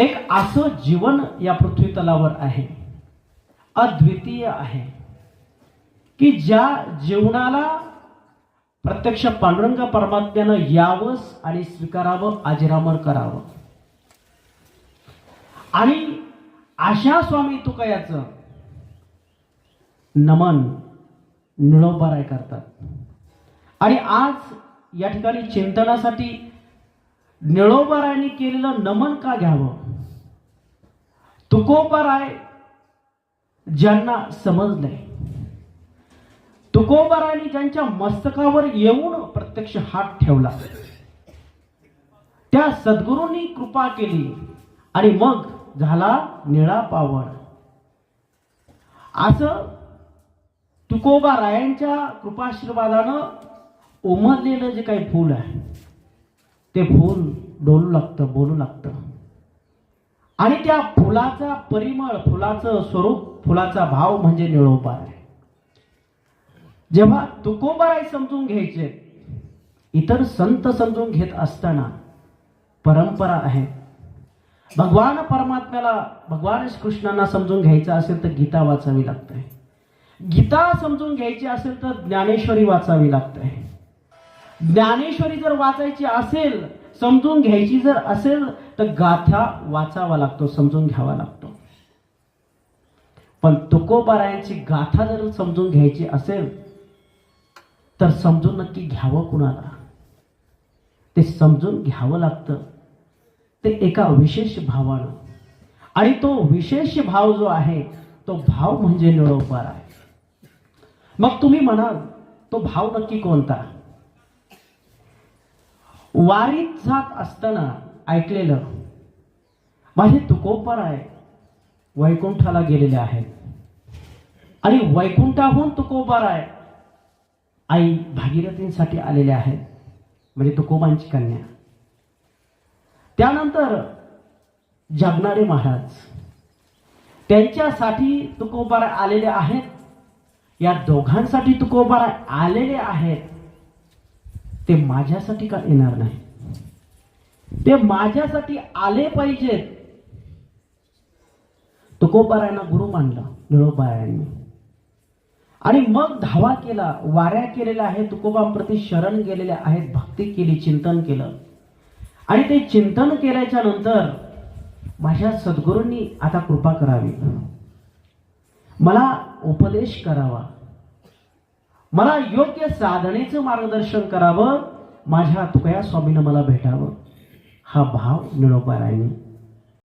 एक असं जीवन या पृथ्वी तलावर आहे, अद्वितीय आहे, की ज्या जीवनाला प्रत्यक्ष पांडुरंग परमात्म्यानं यावंच आणि स्वीकारावं, अजरामर करावं. आणि अशा स्वामी तुकयाचं नमन निळोबाराय करतात. आणि आज या ठिकाणी चिंतनासाठी निळोबारायांनी केलेलं नमन का घ्यावं? तुकोबाराय ज्यांना समजलंय, तुकोबारायांनी ज्यांच्या मस्तकावर येऊन प्रत्यक्ष हात ठेवला, त्या सद्गुरूंनी कृपा केली आणि मग झाला निळा पावड. असं तुकोबारायांच्या कृपाशीर्वादानं उमललेलं जे काही फूल आहे ते फूल डोलू लागतं, बोलू लागतं. आणि त्या फुलाचा परिमळ, फुलाचं स्वरूप, फुलाचा भाव म्हणजे निळोबाराय. जेव्हा तुकोबाराय समजून घ्यायचे, इतर संत समजून घेत असताना परंपरा आहे. भगवान परमात्म्याला, भगवान कृष्णांना समजून घ्यायचं असेल तर गीता वाचावी लागते. गीता समजून घ्यायची असेल तर ज्ञानेश्वरी वाचावी लागते. ज्ञानेश्वरी जर वाचायची असेल, समजून घ्यायची जर असेल तर गाथा वाचावा लागतो, समजून घ्यावा लागतो. पण तुकोबारायांची गाथा जर समजून घ्यायची असेल तर समजून नक्की घ्यावं कुणाला? ते समजून घ्यावं लागतं ते एका विशेष भावानं. आणि तो विशेष भाव जो आहे तो भाव म्हणजे निळोबाराय. मग तुम्ही म्हणाल तो भाव नक्की कोणता? वारीत जात असताना ऐकलेलं, माझे तुकोबाराय वैकुंठाला गेलेले आहेत आणि वैकुंठाहून तुकोबाराय आई भागीरथींसाठी आलेले आहेत, म्हणजे तुकोबांची कन्या. त्यानंतर जगणारे महाराज त्यांच्यासाठी तुकोबाराय आलेले आहेत. या दोघांसाठी तुकोबाराय आलेले आहेत. ते माझ्यासाठी का येणार नाही? ते माझ्यासाठी आले पाहिजेत. तुकोबारायांना गुरु मानलं निळोबारायांनी आणि मग धावा केला, वाऱ्या केलेल्या आहेत, तुकोबांप्रती शरण गेलेल्या आहेत, भक्ती केली, चिंतन केलं. आणि ते चिंतन केल्याच्या नंतर माझ्या सद्गुरूंनी आता कृपा करावी, मला उपदेश करावा, मला योग्य साधनेचं मार्गदर्शन करावं, माझ्या तुकया स्वामीनं मला भेटावं. हा भाव निळोबारायांनी